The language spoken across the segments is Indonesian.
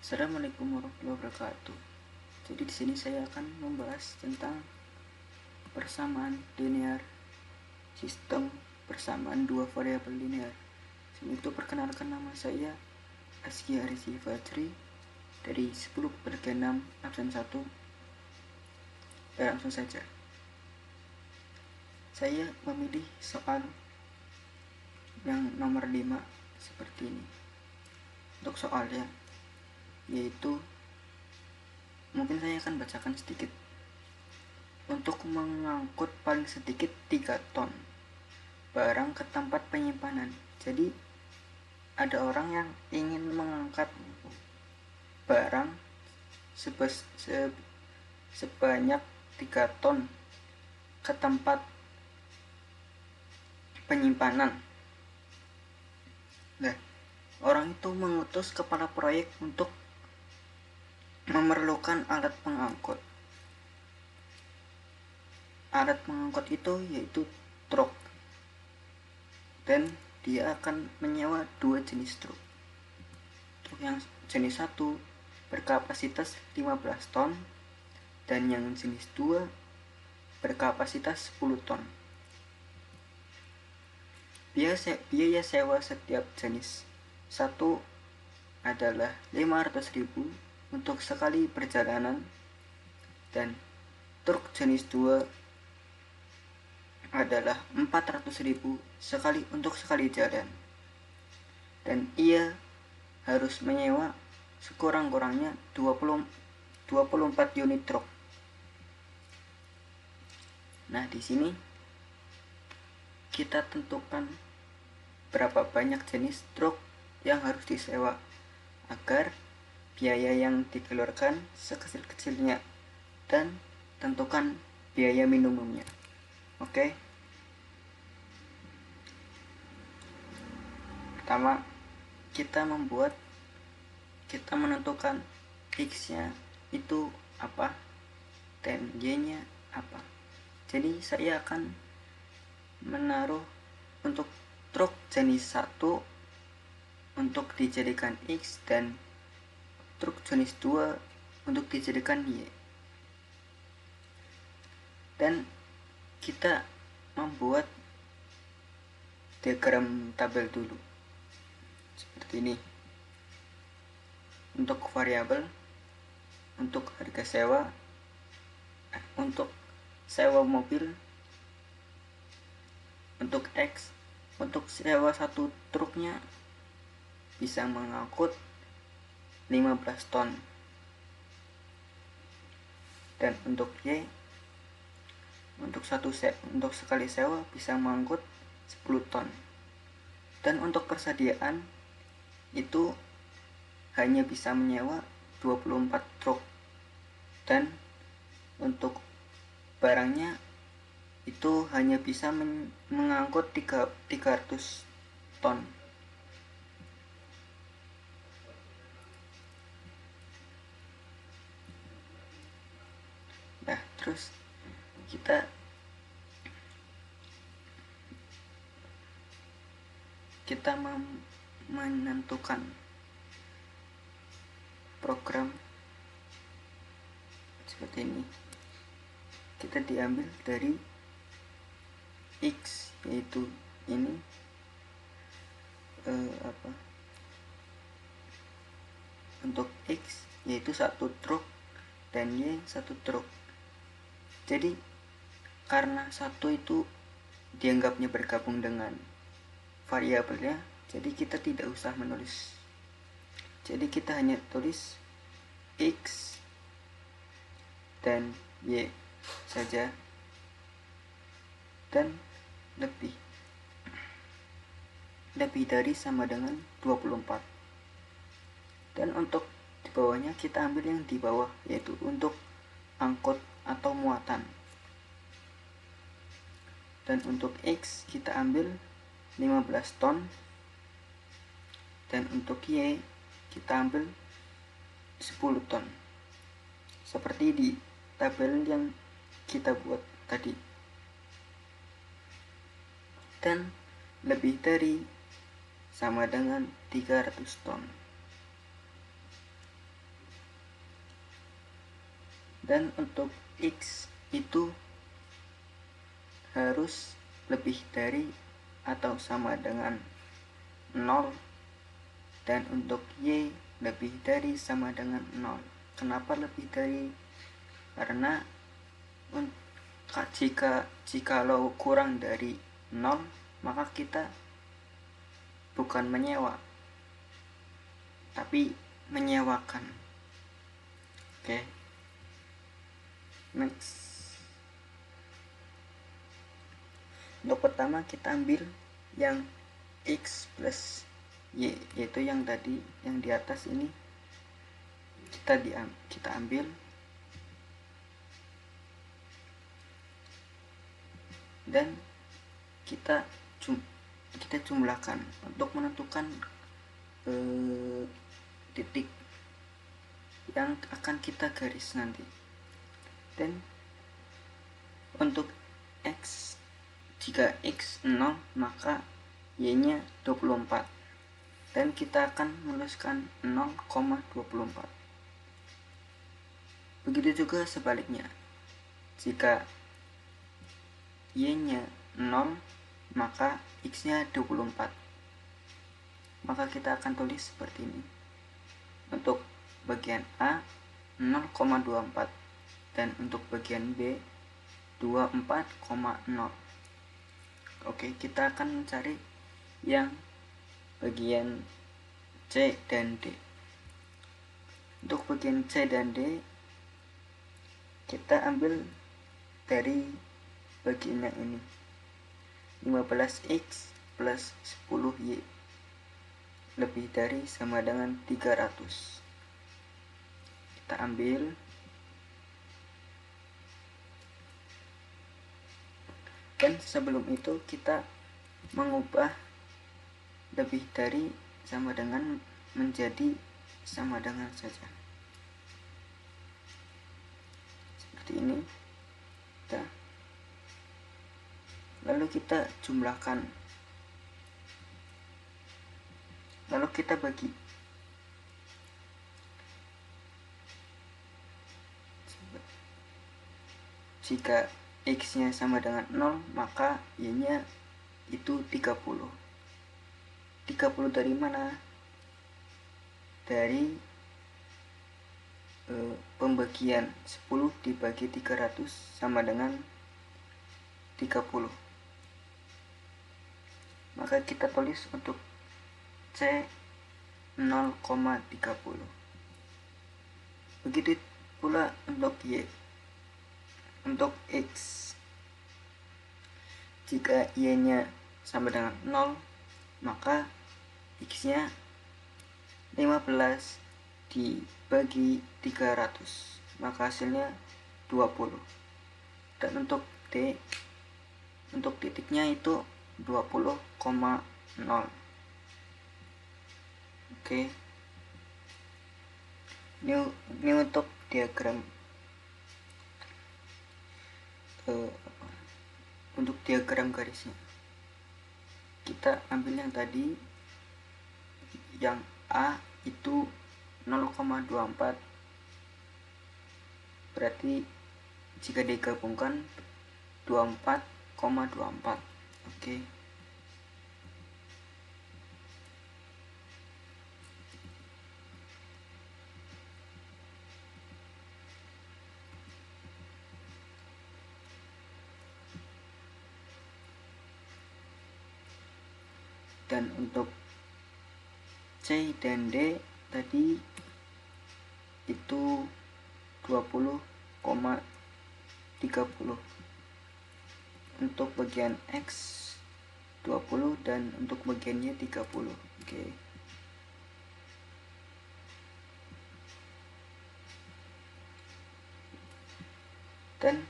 Assalamualaikum warahmatullahi wabarakatuh. Jadi di sini saya akan membahas tentang persamaan linear, sistem persamaan dua variabel linear. Sebelum itu perkenalkan, nama saya Askia Arisi Fajri dari 10/6 absen 1. Langsung saja. Saya memilih soal yang nomor 5 seperti ini. Untuk soalnya, yaitu mungkin saya akan bacakan sedikit. Untuk mengangkut paling sedikit 3 ton barang ke tempat penyimpanan. Jadi ada orang yang ingin mengangkat barang sebanyak 3 ton ke tempat penyimpanan. Nah, orang itu mengutus kepala proyek untuk memerlukan alat pengangkut. Alat pengangkut itu yaitu truk, dan dia akan menyewa 2 jenis truk. Truk yang jenis 1 berkapasitas 15 ton dan yang jenis 2 berkapasitas 10 ton. Biaya sewa setiap jenis 1 adalah 500.000 untuk sekali perjalanan, dan truk jenis 2 adalah 400.000 untuk sekali jalan, dan ia harus menyewa sekurang-kurangnya 24 unit truk. Nah, di sini kita tentukan berapa banyak jenis truk yang harus disewa agar biaya yang dikeluarkan sekecil-kecilnya, dan tentukan biaya minimumnya. Oke. Pertama, kita menentukan X-nya itu apa dan Y-nya apa. Jadi saya akan menaruh untuk truk jenis 1 untuk dijadikan X dan truk jenis 2 untuk dijadikan Y. Dan kita membuat diagram tabel dulu seperti ini. Untuk variabel, untuk harga sewa, untuk sewa mobil, untuk X, untuk sewa 1 truknya bisa mengangkut 15 ton, dan untuk Y, untuk sekali sewa bisa mengangkut 10 ton. Dan untuk persediaan itu hanya bisa menyewa 24 truk, dan untuk barangnya itu hanya bisa mengangkut 300 ton. Nah, terus kita menentukan program seperti ini. Kita diambil dari X, yaitu ini untuk X yaitu 1 truk dan Y 1 truk. Jadi karena 1 itu dianggapnya bergabung dengan variabelnya, jadi kita tidak usah menulis. Jadi kita hanya tulis X dan Y saja, dan lebih dari sama dengan 24. Dan untuk di bawahnya kita ambil yang di bawah, yaitu untuk angkut atau muatan. Dan untuk X kita ambil 15 ton, dan untuk Y kita ambil 10 ton, seperti di tabel yang kita buat tadi. Dan lebih dari sama dengan 300 ton. Dan untuk X itu harus lebih dari atau sama dengan 0, dan untuk Y lebih dari sama dengan 0. Kenapa lebih dari? Karena jikalau kurang dari 0, maka kita bukan menyewa tapi menyewakan. Oke. Next. Untuk pertama kita ambil yang X plus Y, yaitu yang tadi yang di atas ini kita ambil dan kita jumlahkan untuk menentukan titik yang akan kita garis nanti. Dan untuk X, jika X 0 maka Y nya 24, dan kita akan menuliskan 0,24. Begitu juga sebaliknya, jika Y nya 0 maka X nya 24, maka kita akan tulis seperti ini. Untuk bagian A 0,24 dan untuk bagian B 24,0. Oke, kita akan mencari yang bagian C dan D. Untuk bagian C dan D kita ambil dari bagian yang ini, 15X plus 10Y lebih dari sama dengan 300. Kita ambil dan sebelum itu kita mengubah lebih dari sama dengan menjadi sama dengan saja, seperti ini. Lalu kita jumlahkan, lalu kita bagi. Jika X nya sama dengan 0 maka Y nya itu 30. 30 dari mana? Dari pembagian 10 dibagi 300 sama dengan 30. Maka kita tulis untuk C 0,30. Begitu pula untuk Y. Untuk X, jika Y nya sama dengan 0 maka X nya 15 dibagi 300, maka hasilnya 20. Dan untuk D, untuk titiknya itu 20,0. Oke. Ini untuk diagram untuk diagram garisnya. Kita ambil yang tadi, yang A itu 0,24, berarti jika digabungkan 24,24. Oke. Dan untuk C dan D tadi itu 20,30. Untuk bagian X 20 dan untuk bagiannya 30. Oke. Dan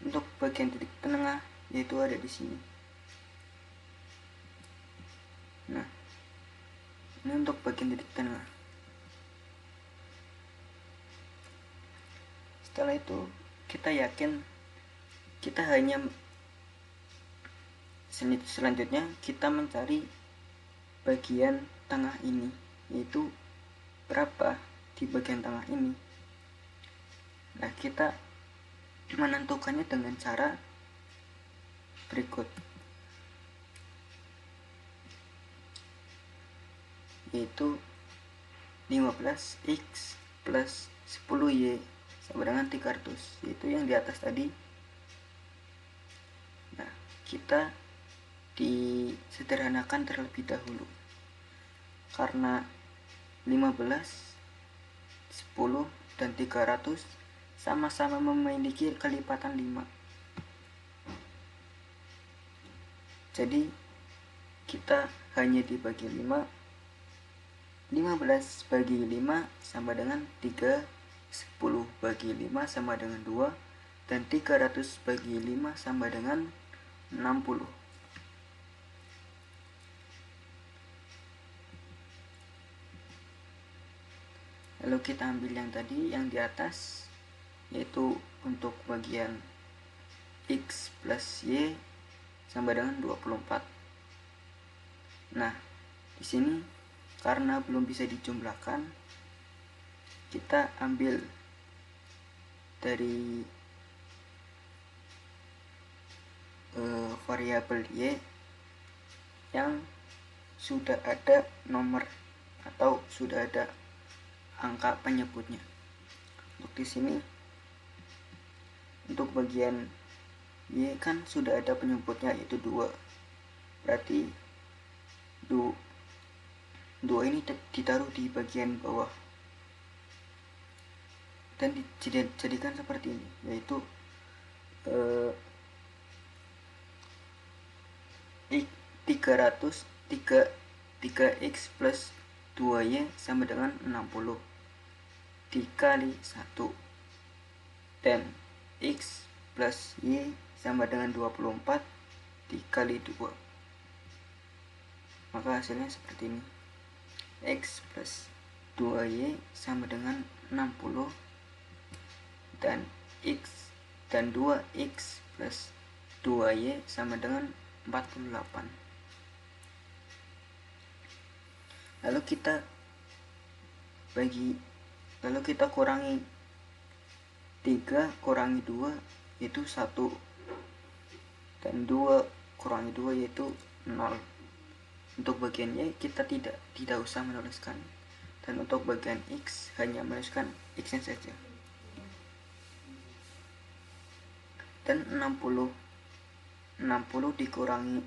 untuk bagian titik tengah yaitu ada di sini. Nah, ini untuk bagian titik tengah. Setelah itu kita yakin kita hanya selanjutnya kita mencari bagian tengah ini, yaitu berapa di bagian tengah ini. Nah, kita menentukannya dengan cara berikut, yaitu 15x plus 10y sama dengan 300, yaitu yang di atas tadi. Nah, kita disederhanakan terlebih dahulu, karena 15, 10, dan 300 sama-sama memiliki kelipatan 5. Jadi kita hanya dibagi 5. 15 bagi 5 sama dengan 3, 10 bagi 5 sama dengan 2, dan 300 bagi 5 sama dengan 60. Lalu kita ambil yang tadi, yang di atas, yaitu untuk bagian x plus y sama dengan 24. Nah, di sini karena belum bisa dijumlahkan, kita ambil dari variabel y yang sudah ada nomor atau sudah ada angka penyebutnya. Untuk di sini, untuk bagian y kan sudah ada penyebutnya, yaitu 2. Berarti 2 ini ditaruh di bagian bawah dan dijadikan seperti ini, yaitu 3x plus 2y sama dengan 60 dikali 1, dan x plus y sama dengan 24 dikali 2. Maka hasilnya seperti ini, x plus 2y sama dengan 60, dan x dan 2x plus 2y sama dengan 48. Lalu kita kurangi 3 kurangi 2 yaitu 1, dan 2 kurangi 2 yaitu 0. Untuk bagian y kita tidak usah menuliskan, dan untuk bagian x hanya menuliskan x nya saja. Dan 60 dikurangi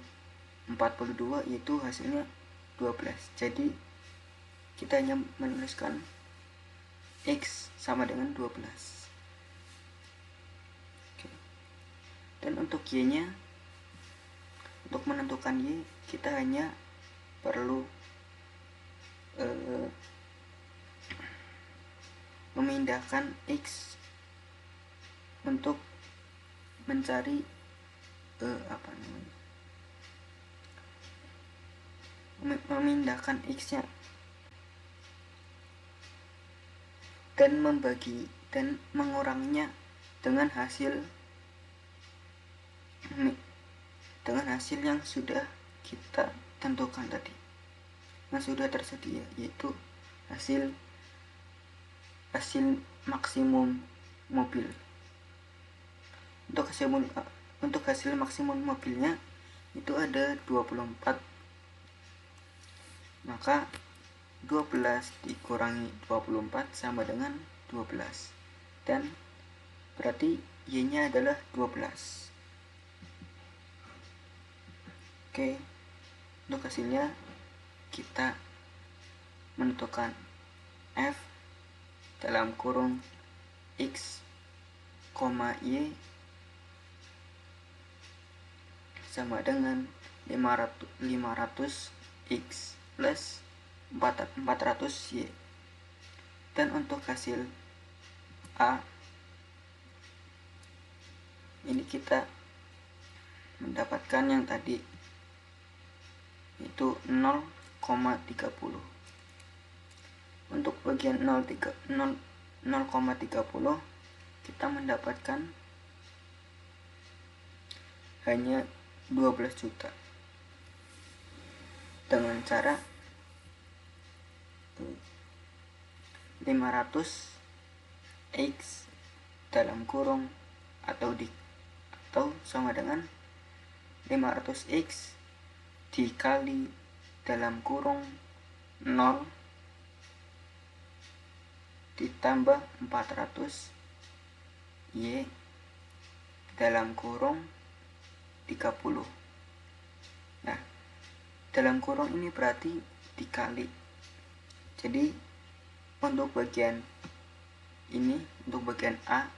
42 yaitu hasilnya 12. Jadi kita hanya menuliskan x sama dengan 12. Oke. Dan untuk y nya, untuk menentukan y kita hanya perlu memindahkan x untuk mencari memindahkan x nya dan membagi dan menguranginya dengan hasil yang sudah kita tentukan tadi, yang sudah tersedia, yaitu hasil maksimum mobil. Untuk hasil maksimum mobilnya itu ada 24. Maka 12 dikurangi 24 sama dengan 12, dan berarti y nya adalah 12. Oke, untuk hasilnya kita menentukan f dalam kurung x, y sama dengan 500x plus 400y. Dan untuk hasil a ini kita mendapatkan yang tadi, itu 0,30. Untuk bagian 0,30 kita mendapatkan hanya 12 juta dengan cara 500x dalam kurung atau sama dengan 500x dikali dalam kurung 0 ditambah 400 Y dalam kurung 30. Nah, dalam kurung ini berarti dikali. Jadi untuk bagian ini, untuk bagian A,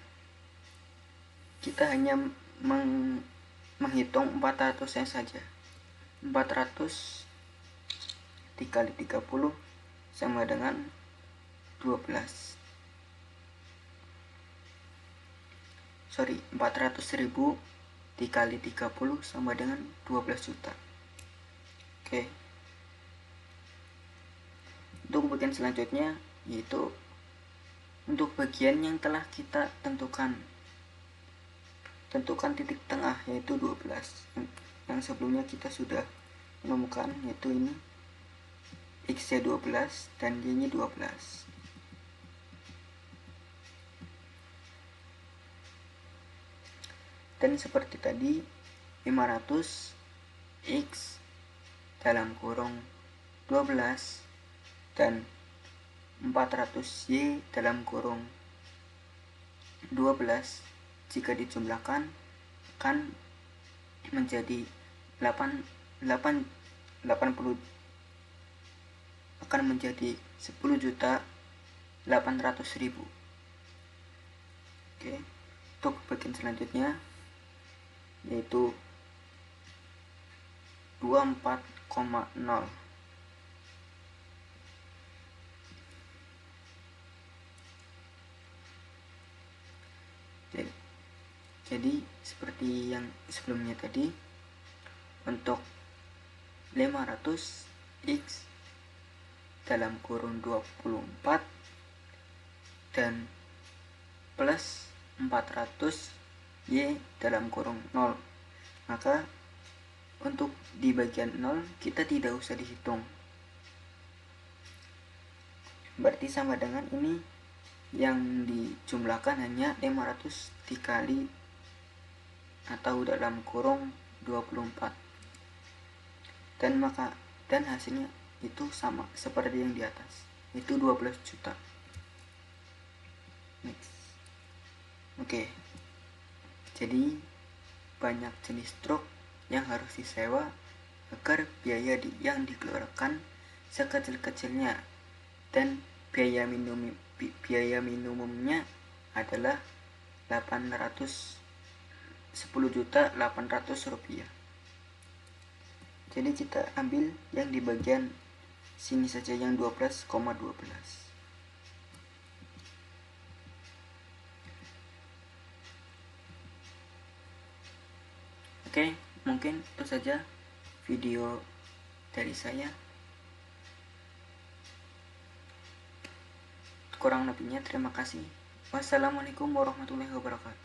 kita hanya menghitung 400-nya saja. 400 dikali 30 sama dengan 12. 400.000 dikali 30 sama dengan 12 juta. Oke. Untuk bagian selanjutnya yaitu untuk bagian yang telah kita tentukan titik tengah, yaitu 12. Yang sebelumnya kita sudah menemukan, yaitu ini X-nya 12 dan Y-nya 12. Dan seperti tadi, 500 X dalam kurung 12 dan 400 Y dalam kurung 12 jika dijumlahkan akan menjadi 80 akan menjadi 10.800.000. Oke. Untuk bagian selanjutnya yaitu 24,0. Jadi seperti yang sebelumnya tadi, untuk 500 X dalam kurung 24 dan plus 400 Y dalam kurung 0, maka untuk di bagian 0 kita tidak usah dihitung, berarti sama dengan ini yang dijumlahkan hanya 500 dikali atau dalam kurung 24, dan hasilnya itu sama seperti yang di atas, itu 12 juta. Next. Oke. Jadi banyak jenis truk yang harus disewa agar biaya yang dikeluarkan sekecil-kecilnya, dan biaya minimumnya adalah 10.800.000 rupiah. Jadi kita ambil yang di bagian sini saja, yang 12,12. Oke, mungkin itu saja video dari saya. Kurang lebihnya terima kasih. Wassalamualaikum warahmatullahi wabarakatuh.